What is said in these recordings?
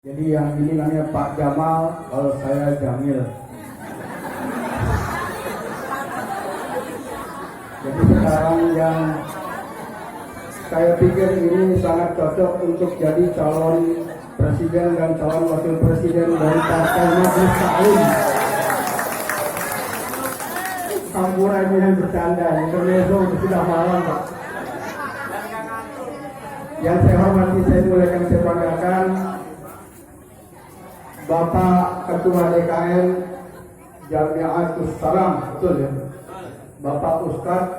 Jadi yang ini namanya Pak Jamal, kalau saya Jamil. Jadi sekarang yang saya pikir ini sangat cocok untuk jadi calon presiden dan calon wakil presiden dari Partai Majelis Ta'lim. Sampura ini yang bercanda, Indonesia sudah malam Pak. Yang saya hormati, saya muliakan, saya banggakan Bapak Ketua DKM Jamiatus Salam, betul ya? Bapak Ustadz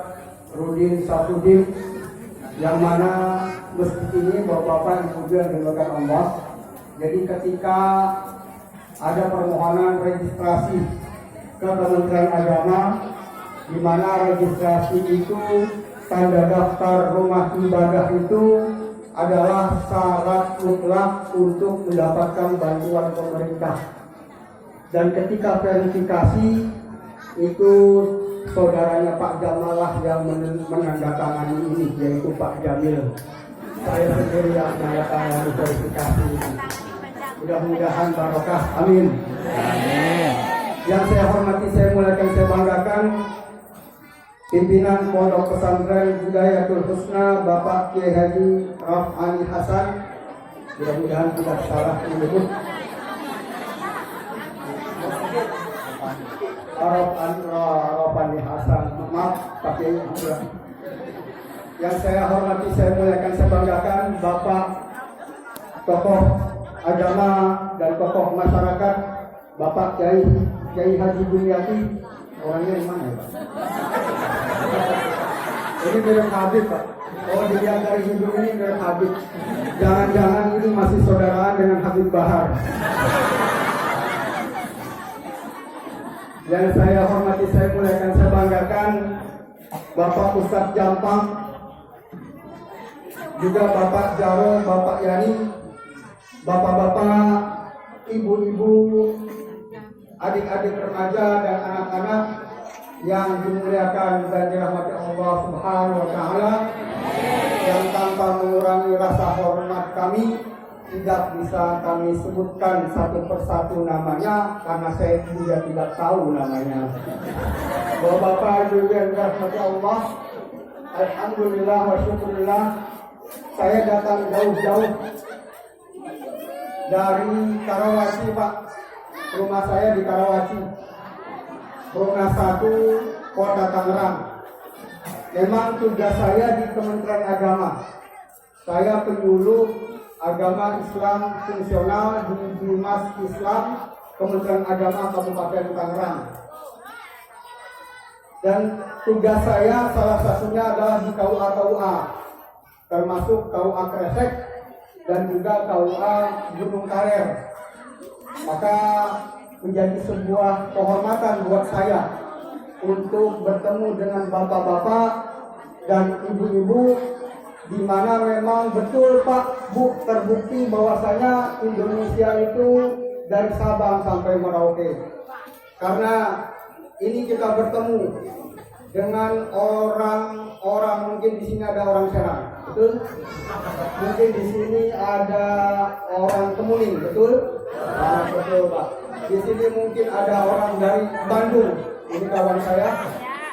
Rudin Safudin, yang mana meski ini Bapak-Bapak Ibu yang dimuliakan Allah. Jadi ketika ada permohonan registrasi ke Kementerian Agama, di mana registrasi itu tanda daftar rumah ibadah itu adalah syarat mutlak untuk mendapatkan bantuan pemerintah. Dan ketika verifikasi itu saudaranya Pak Jamal lah yang menandatangani ini, yaitu Pak Jamil. Saya sendiri yang menandatangani verifikasi ini. Mudah-mudahan barokah, amin. Amin. Yang saya hormati, saya muliakan, saya banggakan pimpinan Pondok Pesantren Hidayatul Husna Bapak Kiai Haji Rafani Hasan, mudah-mudahan tidak salah menyebut. Rafani Hasan, maaf Pak Kiai. Yang saya hormati, saya muliakan, saya banggakan Bapak tokoh agama dan tokoh masyarakat Bapak Kiai Haji Bunyati. Orangnya di mana ya Pak? Ini mirip Habib Pak. Oh, dilihat dari hidung ini mirip Habib. Jangan-jangan ini masih saudaraan dengan Habib Bahar. Yang saya hormati, saya muliakan, saya banggakan Bapak Ustadz Jampang, juga Bapak Jaro, Bapak Yani, Bapak-bapak, ibu-ibu, adik-adik remaja dan anak-anak yang dimuliakan dan dirahmati Allah Subhanahu wa Ta'ala, yang tanpa mengurangi rasa hormat kami tidak bisa kami sebutkan satu persatu namanya karena saya juga tidak tahu namanya. Bapak Ibu yang dirahmati Allah, alhamdulillah wa syukurillah, saya datang jauh-jauh dari Karawaci Pak. Rumah saya di Karawaci, Zona 1, Kota Tangerang. Memang tugas saya di Kementerian Agama. Saya penyuluh agama Islam fungsional di Dinas Islam Kementerian Agama Kabupaten Tangerang. Dan tugas saya salah satunya adalah di KUA, termasuk KUA Kresek dan juga KUA Gunung Karer. Maka menjadi sebuah kehormatan buat saya untuk bertemu dengan bapak-bapak dan ibu-ibu, di mana memang betul Pak Bu terbukti bahwasanya Indonesia itu dari Sabang sampai Merauke. Karena ini kita bertemu dengan orang-orang, mungkin di sini ada orang Serang, betul? Mungkin di sini ada orang Kemuning, betul? Betul Pak. Di sini mungkin ada orang dari Bandung. Ini kawan saya,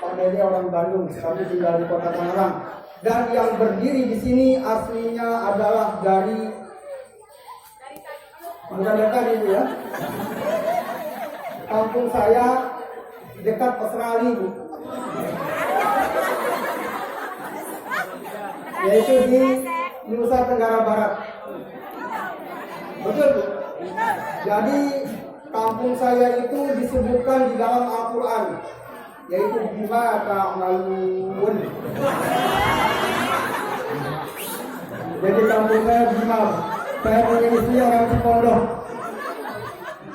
Pak Dede orang Bandung, tapi tinggal di Kota Tangerang. Dan yang berdiri di sini aslinya adalah dari bukan dekat ini ya. Kampung saya dekat Australia Bu. Yaitu di Nusa Tenggara Barat. Betul Bu? Jadi kampung saya itu disebutkan di dalam Al-Quran, yaitu bima ta'malun. Jadi kampung saya bima. Saya punya istri orang Cipondok.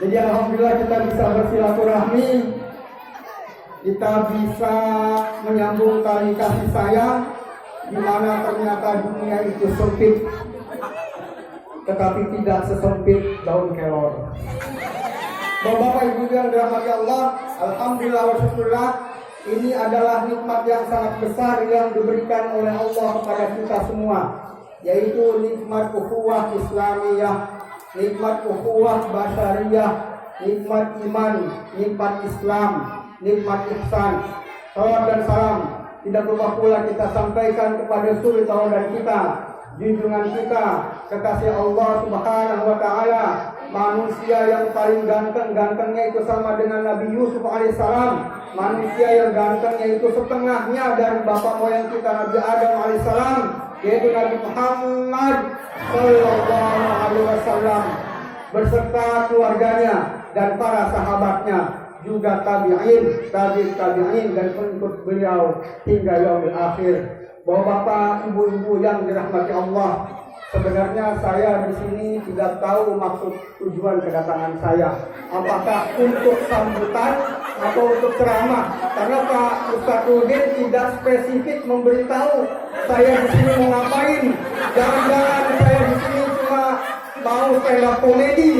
Jadi alhamdulillah kita bisa bersilaturahmi, kita bisa menyambung tali kasih sayang, di mana ternyata dunia itu sempit, tetapi tidak sesempit daun kelor. Bapak Ibu yang dirahmati Allah, alhamdulillah wa syukurillah, ini adalah nikmat yang sangat besar yang diberikan oleh Allah kepada kita semua, yaitu nikmat ukhuwah Islamiyah, nikmat ukhuwah basyariyah, nikmat iman, nikmat Islam, nikmat ihsan. Salam dan salam tidak lupa pula kita sampaikan kepada suri tauladan kita, junjungan kita, kekasih Allah Subhanahu wa taala, manusia yang paling ganteng-gantengnya itu sama dengan Nabi Yusuf alaihissalam, manusia yang gantengnya itu setengahnya dari bapak moyang kita Nabi Adam alaihissalam, yaitu Nabi Muhammad sallallahu alaihi wasallam beserta keluarganya dan para sahabatnya, juga tabi'in dan pengikut beliau hingga yaumil akhir. Bapak-bapak, ibu-ibu yang dirahmati Allah, sebenarnya saya di sini tidak tahu maksud tujuan kedatangan saya. Apakah untuk sambutan atau untuk ceramah? Karena Pak Ustadz Rudin tidak spesifik memberitahu saya di sini mau ngapain. Jangan-jangan saya di sini cuma mau stand up komedi.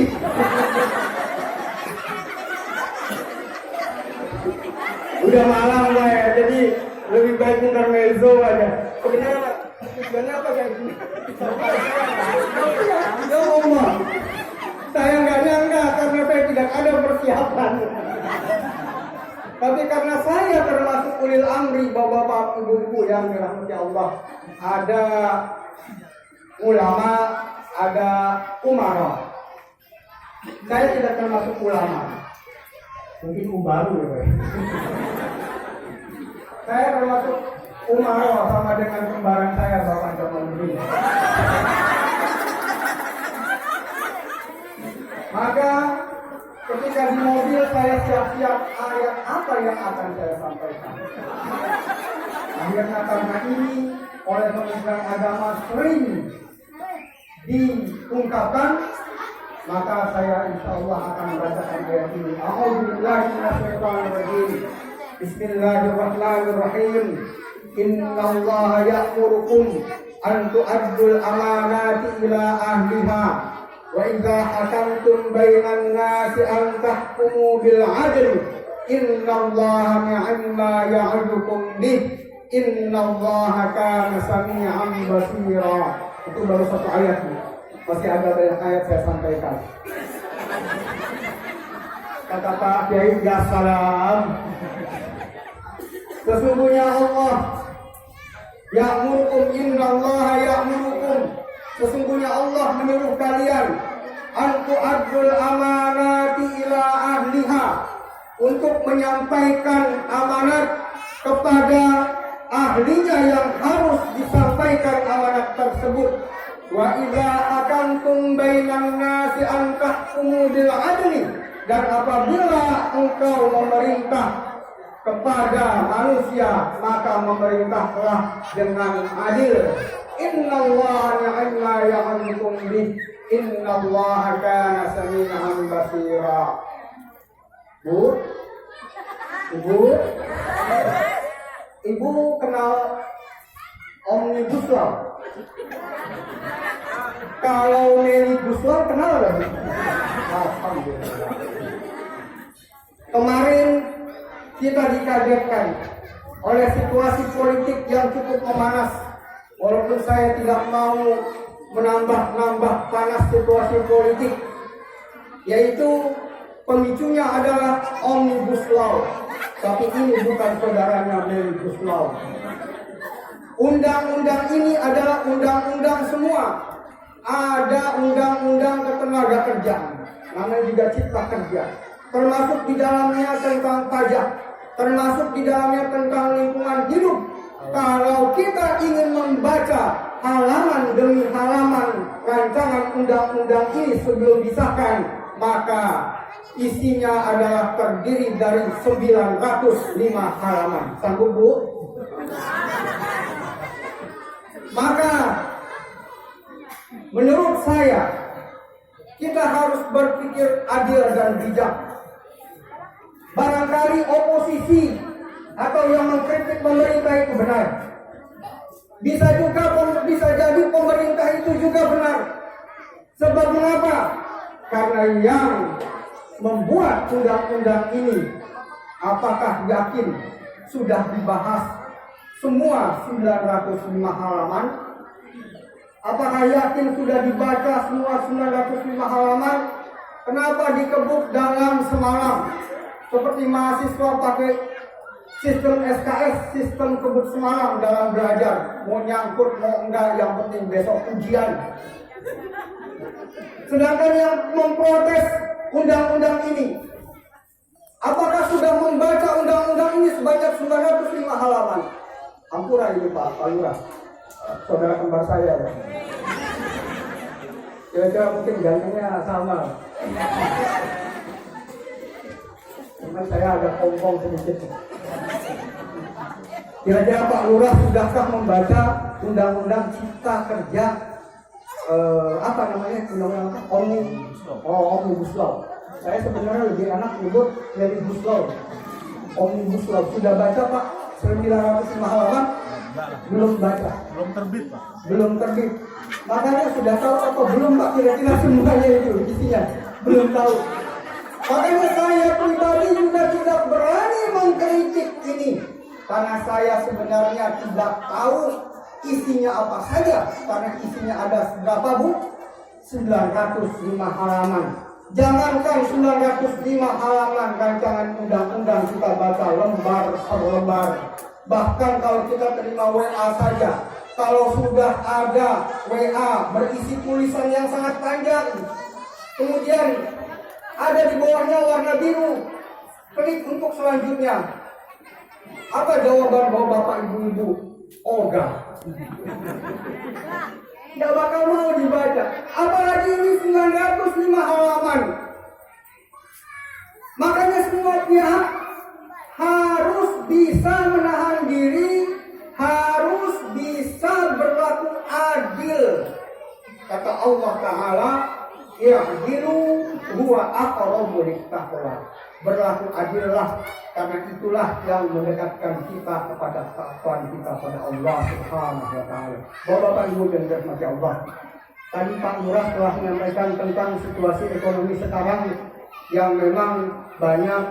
Udah malam lah ya, jadi lebih baik intermezzo aja. Sebenarnya tujuannya apa kayak gini? Ya Allah, saya nggak nyangka karena saya tidak ada persiapan. Tapi karena saya termasuk ulil amri, bapak-bapak, ibu-ibu yang dirahmati Allah, ada ulama, ada umara. Saya tidak termasuk ulama. Mungkin baru ya, Pak. Saya termasuk umaro sama dengan kembaran saya, Bapak Jokowi. Maka ketika di mobil saya siap-siap ayat apa yang akan saya sampaikan. Akhirnya karena ini oleh Kementerian Agama sering diungkapkan, maka saya insya Allah akan membacakan ayat ini. A'udzubillahi minasyaitonirrajim. Bismillahirrahmanirrahim. Innallaha ya'murukum an tu'addul amanati ila ahliha wa idza hakamtum bainan nasi an tahkumu bil 'adl. Innallaha ni'ma ya'idzukum bih. Innallaha kana sami'an basira. Itu baru satu ayat. Masih ada banyak ayat saya sampaikan. Kata Pak Kiai, ya salam. Sesungguhnya Allah ya'murukum, innallaha ya'murukum. Sesungguhnya Allah menyuruh kalian an tu'addul amanati ila ahliha, untuk menyampaikan amanat kepada ahlinya yang harus disampaikan amanat tersebut. Wa idza akantum bainan nasi an tahkumu bil adli, dan apabila engkau memerintah kepada manusia maka memerintahlah dengan adil. Innallaha ni'ma ya'idzukum bih. Innallaha kana sami'an basira. Bu, Ibu kenal Omnibus Law? Kalau Omnibus Law kenal nggak? Alhamdulillah. Kemarin kita dikagetkan oleh situasi politik yang cukup memanas. Walaupun saya tidak mau menambah panas situasi politik, yaitu pemicunya adalah Omnibus Law. Tapi ini bukan saudaranya Omnibus Law. Undang-undang ini adalah undang-undang semua. Ada undang-undang ketenaga kerjaan, namanya juga cipta kerja. Termasuk di dalamnya tentang pajak, termasuk di dalamnya tentang lingkungan hidup. Kalau kita ingin membaca halaman demi halaman rancangan undang-undang ini sebelum disahkan, maka isinya adalah terdiri dari 905 halaman. Sanggup, Bu? Maka menurut saya kita harus berpikir adil dan bijak. Barangkali oposisi atau yang mengkritik pemerintah itu benar. Bisa jadi pemerintah itu juga benar. Sebab mengapa? Karena yang membuat undang-undang ini, apakah yakin sudah dibahas semua 905 halaman? Apakah yakin sudah dibaca semua 905 halaman? Kenapa dikebuk dalam semalam? Seperti mahasiswa pakai sistem SKS, sistem kebut semalam dalam belajar. Mau nyangkut, mau enggak, yang penting besok ujian. Sedangkan yang memprotes undang-undang ini, apakah sudah membaca undang-undang ini sebanyak 905 halaman? Ampura ini Pak Lurah, saudara kembar saya ya. Kira-kira mungkin gantengnya sama. Cuma saya ada kongkong sedikit. Kira-kira Pak Lurah sudahkah membaca undang-undang Cipta Kerja apa namanya, undang-undang apa? Omnibus Law. Saya sebenarnya lebih enak menyebut Omnibus Law. Omnibus Law sudah baca Pak 905 halaman? Belum baca. Belum terbit Pak. Belum terbit. Makanya sudah tahu apa belum Pak kira-kira semuanya itu isinya? Belum tahu. Makanya saya pribadi juga tidak berani mengkritik ini, karena saya sebenarnya tidak tahu isinya apa saja, karena isinya ada berapa Bu? 905 halaman. Jangankan 905 halaman rancangan undang-undang kita baca lembar per lembar. Bahkan kalau kita terima WA saja, kalau sudah ada WA berisi tulisan yang sangat panjang, kemudian ada di bawahnya warna biru, klik untuk selanjutnya. Apa jawaban bapak ibu-ibu? Ogah. Tidak bakal mau dibaca. Apalagi ini 905 halaman. Makanya semua pihak harus bisa menahan diri, harus bisa berlaku adil. Kata Allah Ta'ala, "I'dilu huwa aqrabu lit-taqwa." Berlaku adillah, karena itulah yang mendekatkan kita kepada ketakwaan kita pada Allah Subhanahu wa taala. Bapak Ibu dan dirahmati Allah. Tadi Pak Lurah telah menyampaikan tentang situasi ekonomi sekarang yang memang banyak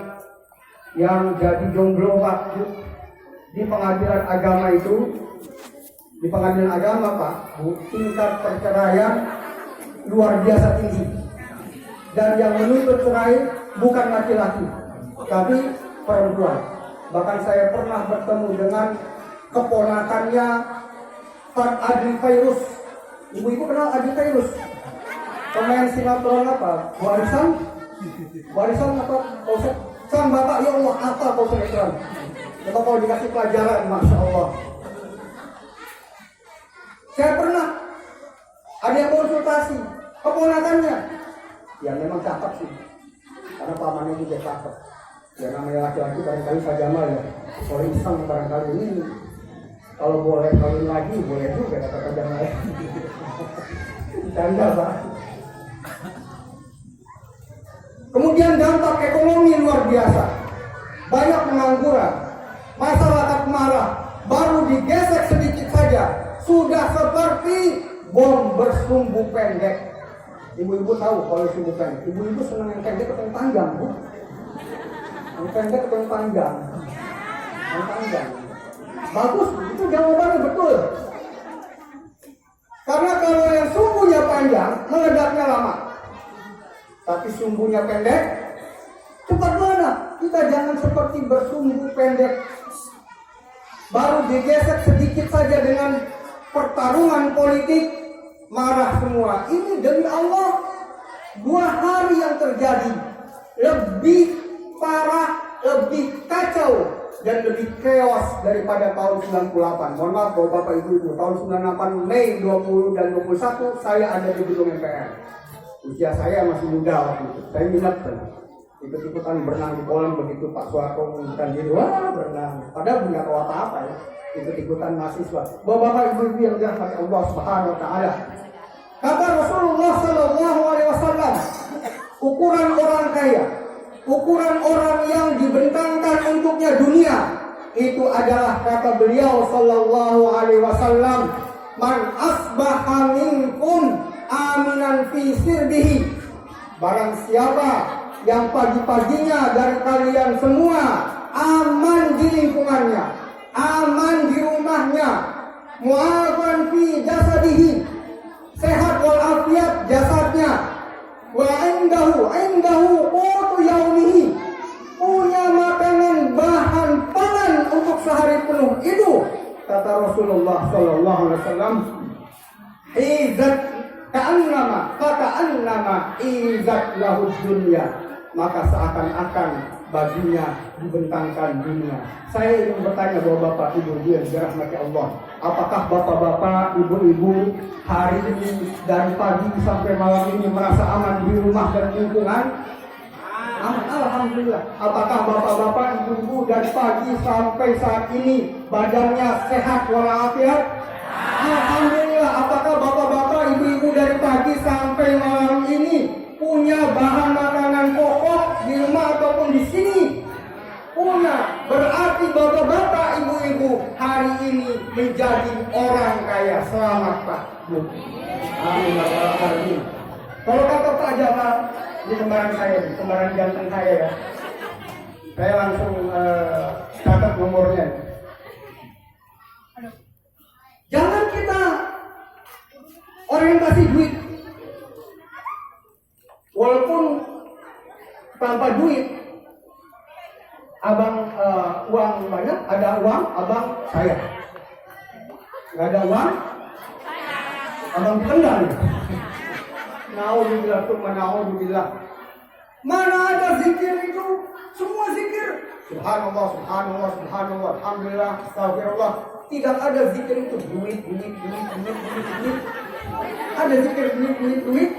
yang jadi jomblo Pak. Di pengadilan agama itu, di pengadilan agama Pak, tingkat perceraian luar biasa tinggi. Dan yang menuntut cerai bukan laki-laki, tapi perempuan. Bahkan saya pernah bertemu dengan keponakannya Pak Adli Fairuz. Ibu-ibu kenal Adli Fairuz? Pemain sinetron apa? Warisan apa? Konsep sang bapak, ya Allah, apa kau sinetron? Coba kalau dikasih pelajaran, Masya Allah. Saya pernah ada yang konsultasi keponakannya. Ya memang cakep sih, karena pamannya juga cakep. Ya namanya laki-laki barangkali Pak Jamal ya, kalau iseng barangkali ini, kalau boleh kawin lagi boleh juga kata Pak Jamal. Canda Pak. Kemudian dampak ekonomi luar biasa, banyak pengangguran, masyarakat marah, baru digesek sedikit saja sudah seperti bom bersumbu pendek. Ibu-ibu tahu kalau sumbu pendek. Ibu-ibu senang yang pendek atau yang panjang, Bu? Yang pendek atau yang panjang? Yang panjang. Bagus, itu jawabannya betul. Karena kalau yang sumbunya panjang, meledaknya lama. Tapi sumbunya pendek, cepat meledak. Kita jangan seperti bersumbu pendek. Baru digesek sedikit saja dengan pertarungan politik, marah semua. Ini demi Allah, 2 hari yang terjadi lebih parah, lebih kacau, dan lebih chaos daripada tahun 98. Mohon maaf Bapak Ibu, tahun 98 Mei 20 dan 21 saya ada di gedung MPR. Usia saya masih muda waktu itu. Saya minat ikut-ikutan berenang di kolam begitu Pak Soeharto mengundurkan diri. Wah, berenang. Padahal nggak tahu apa-apa ya. Ikut-ikutan mahasiswa. Bapak Ibu yang dirahmati Allah Subhanahu wa taala. Kata Rasulullah sallallahu alaihi wasallam, ukuran orang kaya, ukuran orang yang dibentangkan untuknya dunia, itu adalah kata beliau sallallahu alaihi wasallam, man asbaha minkum aminan fi sirbihi. Barang siapa yang pagi-paginya dari kalian semua aman di lingkungannya, aman di rumahnya, mu'afan fi jasadihi, wal afiyat jasadnya. Wa indahu qutu yaumihi, punya makanan bahan pangan untuk sehari penuh itu. Kata Rasulullah sallallahu alaihi wasallam, izat ka'annama izat lahu dunya, maka seakan-akan baginya dibentangkan dunia. Saya ingin bertanya bapak-bapak, ibu yang dirahmati Allah, apakah bapak-bapak, ibu-ibu hari ini dari pagi sampai malam ini merasa aman di rumah dan lingkungan? Alhamdulillah. Apakah bapak-bapak, ibu-ibu dari pagi sampai saat ini badannya sehat walafiat? Alhamdulillah. Apakah bapak-bapak, ibu-ibu dari pagi sampai malam ini punya bahan makanan pokok di rumah ataupun di sini? Punya. Berarti bapak-bapak, ibu-ibu hari ini menjadi orang kaya. Selamat Pak Bu. Amin. Kalau kata Pak Jamal, ini kembaran saya, kembaran jantan saya ya. Saya langsung catat nomornya. Jangan kita orientasi duit. Walaupun tanpa duit, abang uang banyak, ada uang, abang saya. Gak ada uang, abang ditendang. Na'udzubillah. Mana ada zikir itu? Semua zikir. Subhanallah, alhamdulillah, astagfirullah. Tidak ada zikir itu duit. Ada zikir duit.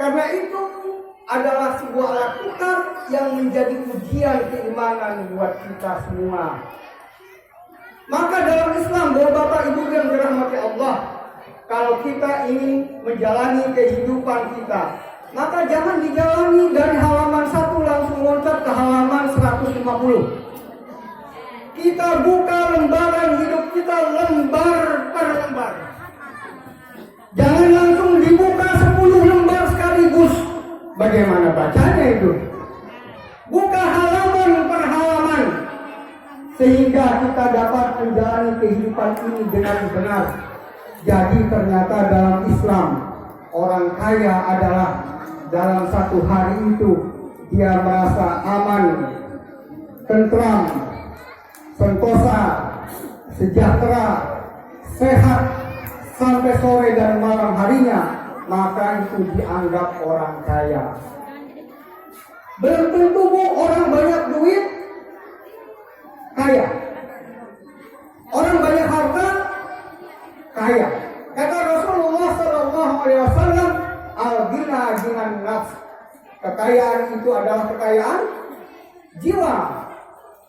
Karena itu adalah sebuah alat tukar yang menjadi ujian keimanan buat kita semua. Maka dalam Islam, bapak ibu yang dirahmati Allah, kalau kita ingin menjalani kehidupan kita, maka jangan dijalani dari halaman 1 langsung loncat ke halaman 150. Kita buka lembaran hidup kita lembar per lembar. Jangan langsung dibuka 10 lembar sekaligus. Bagaimana bacanya itu? Buka halaman per halaman, sehingga kita dapat menjalani kehidupan ini dengan benar. Jadi ternyata dalam Islam, orang kaya adalah dalam satu hari itu dia merasa aman, tentram, sentosa, sejahtera, sehat sampai sore dan malam harinya, maka itu dianggap orang kaya. Belum tentu orang banyak duit kaya, orang banyak harta kaya. Kata Rasulullah sallallahu alaihi wasallam, al-ghina ghinan nafs. Kekayaan itu adalah kekayaan jiwa.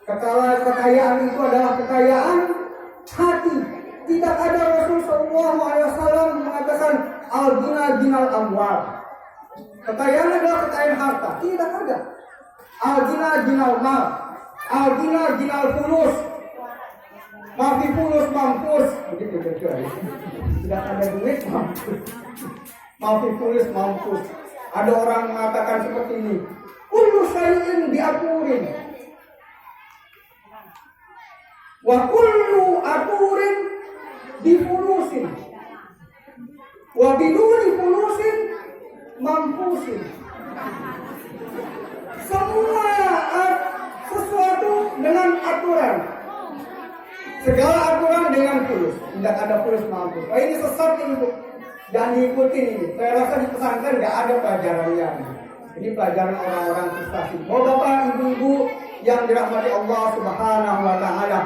Kekayaan itu adalah kekayaan hati. Tidak ada Rasul sallallahu alaihi wasallam mengatakan al-ghina ghinal amwal. Kekayaan adalah kekayaan harta. Tidak ada. Al-ghina ghinal mal. Al-ghina ghinal fulus. Mafi fulus mampus, begitu betul. Tidak ada duit mampus. Mafi fulus mampus. Ada orang mengatakan seperti ini. Kullu syai'in diaturin. Wa kullu aturin difulusin. Wa biduni fulusin mampusin. Semua sesuatu dengan aturan. Segala aturan dengan fulus. Tidak ada fulus mampus. Oh, ini sesat ini Bu. Dan diikuti ini. Saya rasa di pesantren nggak ada pelajarannya. Ini pelajaran orang-orang frustasi. Bapak, ibu-ibu yang dirahmati Allah Subhanahu wa Ta'ala.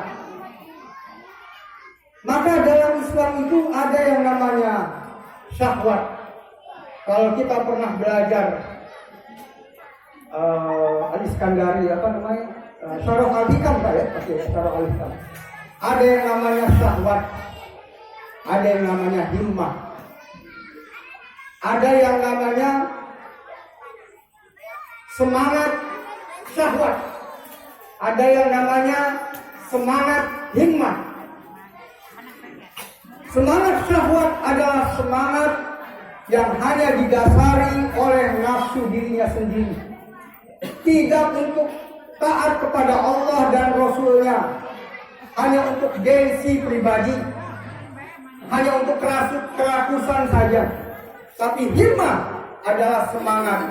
Maka dalam Islam itu ada yang namanya syahwat. Kalau kita pernah belajar Al-Iskandari, apa namanya? Syarah Al-Hikam Pak ya? Oke, Syarah Al-Hikam. Ada yang namanya syahwat, ada yang namanya himmah, ada yang namanya semangat syahwat, ada yang namanya semangat himmah. Semangat syahwat adalah semangat yang hanya didasari oleh nafsu dirinya sendiri, tidak untuk taat kepada Allah dan Rasulnya, hanya untuk gengsi pribadi. hanya untuk kerakusan saja. Tapi himmah adalah semangat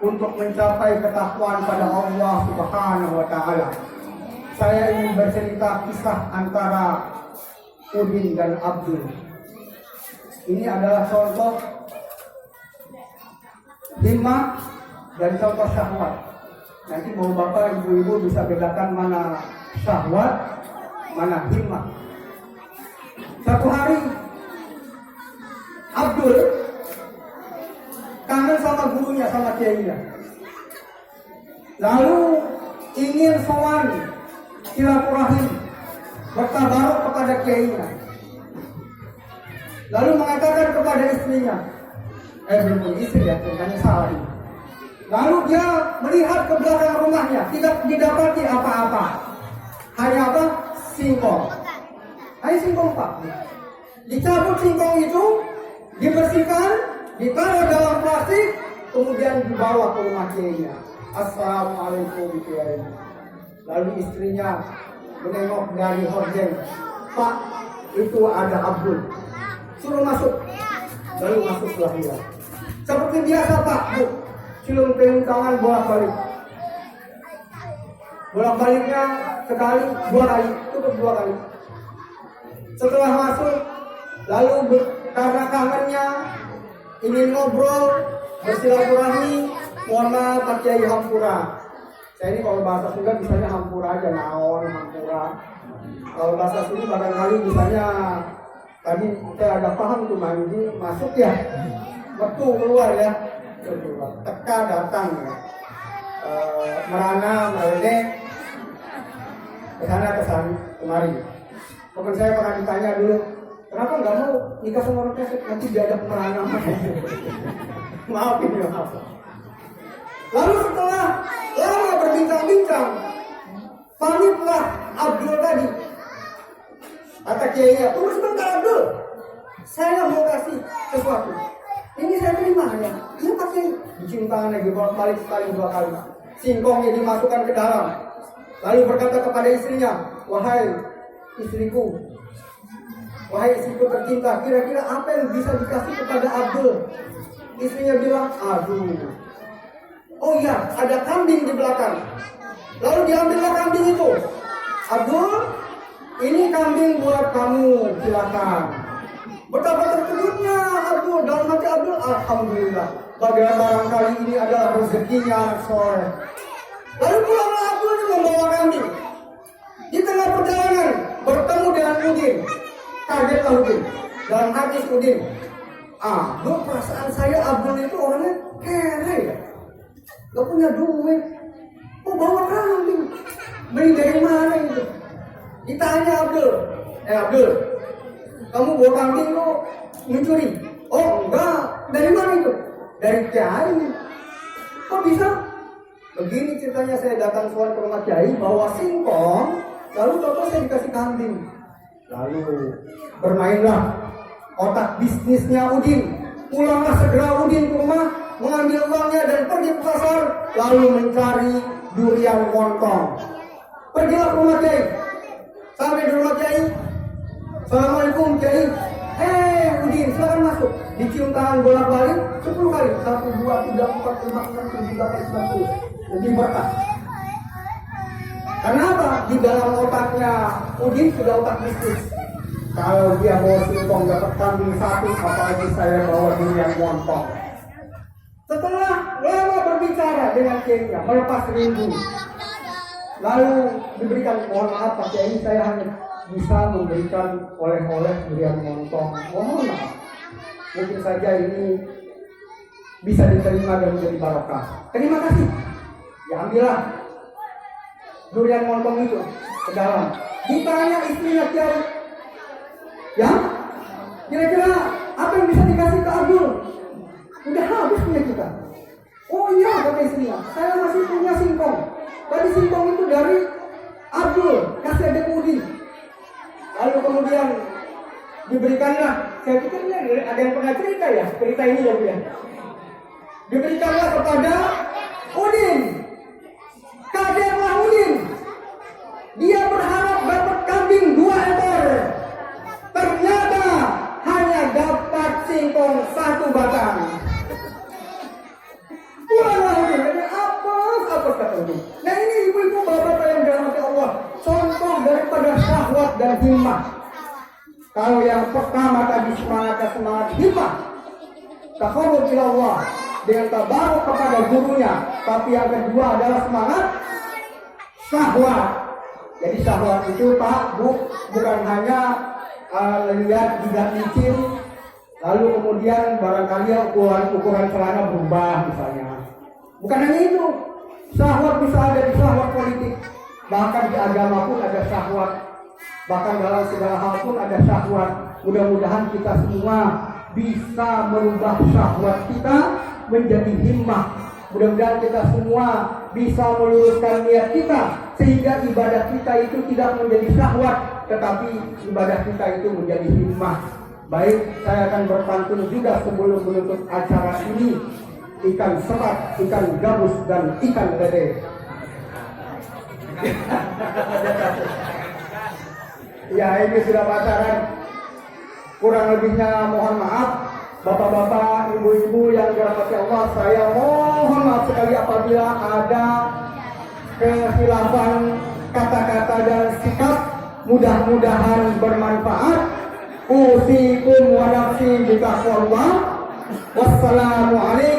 untuk mencapai ketakwaan pada Allah Subhanahu wa Ta'ala. Saya ingin bercerita kisah antara Udin dan Abdul. Ini adalah contoh himmah dan contoh syahwat. Nanti mau bapak ibu-ibu bisa bedakan mana syahwat, mana himmah. Satu hari Abdul kangen sama gurunya, sama kiainya. Lalu ingin sowan silaturahim, bertabaruk kepada kiainya. Lalu mengatakan kepada istrinya, belum istri ya, tanya salah ini. Lalu dia melihat ke belakang rumahnya, tidak didapati apa-apa. Hanya apa? Singkong. Hanya singkong Pak. Dicabut singkong itu, dibersihkan, ditaruh dalam plastik, kemudian dibawa ke rumah kiainya. Assalamualaikum kiai. Lalu istrinya menengok dari horden, Pak, itu ada Abdul, suruh masuk. Lalu masuklah dia. Seperti biasa Pak, Bu, cium tangan bolak-balik. Bolak-baliknya sekali, 2 kali, cukup 2 kali. Setelah masuk, lalu karena kangennya ingin ngobrol, bersilaturahmi, mohon maaf Pak Kiai hampura. Saya ini kalau bahasa Sunda misalnya hampura aja, naon hampura. Kalau bahasa Sunda barangkali misalnya tadi saya agak paham tuh mandi masuk ya, betul keluar ya, teka datang ya, merana merene kesana kemari. Teman saya pernah ditanya dulu, kenapa nggak mau nikah sama orang pesek, nanti diajak merana. Maaf ini maaf. Lalu setelah lama berbincang-bincang, pamitlah Abdul tadi. Kata kiainya, tunggu sebentar Abdul, saya mau kasih sesuatu. Ini saya terima ya. Iya Pak Kiai. Dicium tangan lagi, balik sekali 2 kali. Singkongnya dimasukkan ke dalam. Lalu berkata kepada istrinya, wahai istriku, wahai istriku tercinta, kira-kira apa yang bisa dikasih kepada Abdul? Istrinya bilang, aduh, oh iya, ada kambing di belakang. Lalu diambillah kambing itu. Abdul, ini kambing buat kamu, silakan. Betapa terkejutnya Abdul, dalam hati Abdul, alhamdulillah, bagaimana barangkali ini adalah rezekinya anak soleh. Lalu pulanglah Abdul ini membawa kambing. Di tengah perjalanan bertemu dengan Udin. Kagetlah Udin. Dalam hati Udin, Abdul, perasaan saya Abdul itu orangnya kere ya, gak punya duit, kok bawa kambing, beli dari mana itu? Ditanya Abdul, Abdul, kamu bawa kambing lo mencuri? Oh enggak, dari mana itu? Dari kiai. Kok bisa? Begini ceritanya, saya datang soal ke rumah kiai bawa singkong, lalu toto saya dikasih kambing. Lalu bermainlah otak bisnisnya Udin. Pulanglah segera Udin ke rumah, mengambil uangnya dan pergi ke pasar, lalu mencari durian montong. Pergilah ke rumah kiai. Sampai di rumah kiai, Assalamualaikum kiai. Udin, silakan masuk. Dicium tangan bolak-balik 10 kali. 1, 2, 3, 4, 5, 6, 7, 8, 9, 10. Lebih berkah. Kenapa? Di dalam otaknya Udin sudah otak bisnis. Kalau dia bawa singkong dapat kambing 1, apalagi saya bawa durian montong. Setelah lama berbicara dengan kiainya, melepas rindu, lalu diberikan, mohon maaf Pak Kiai, saya hanya bisa memberikan oleh-oleh durian montong. Mohon maaf, mungkin saja ini bisa diterima dan menjadi barokah. Terima kasih. Ya ambillah durian montong itu ke dalam. Ditanya istrinya Kiai, ya, kira-kira apa yang bisa dikasih ke Abdul? Udah habis punya kita. Oh iya, kata istrinya, saya masih punya singkong. Tadi singkong itu dari Abdul, kasih adik Udin. Lalu kemudian diberikanlah, saya pikir ini ada yang pernah cerita ya, cerita ini ya Bu ya. Diberikanlah kepada Udin. Kagetlah Udin. Dia berharap dapat kambing 2 ekor. Ternyata Kalau yang pertama tadi semangat himmah, taqarrub ila Allah dengan tabaruk kepada gurunya. Tapi yang kedua adalah semangat syahwat. Jadi syahwat itu Pak, Bu, bukan hanya lihat jidat licin, lalu kemudian barangkali ukuran celana berubah misalnya. Bukan hanya itu, syahwat bisa ada di syahwat politik, bahkan di agama pun ada syahwat, bahkan dalam segala hal pun ada syahwat. Mudah-mudahan kita semua bisa merubah syahwat kita menjadi himmah. Mudah-mudahan kita semua bisa meluruskan niat kita sehingga ibadah kita itu tidak menjadi syahwat, tetapi ibadah kita itu menjadi himmah. Baik, saya akan berpantun juga sebelum menutup acara ini. Ikan sepat, ikan gabus, dan ikan lele. Ya, ini sudah pacaran. Kurang lebihnya mohon maaf. Bapak-bapak, ibu-ibu yang dirahmati Allah, saya mohon maaf sekali apabila ada kekhilafan kata-kata dan sikap. Mudah-mudahan bermanfaat. Usikum wa nafsi bitaqwallah. Wassalamualaikum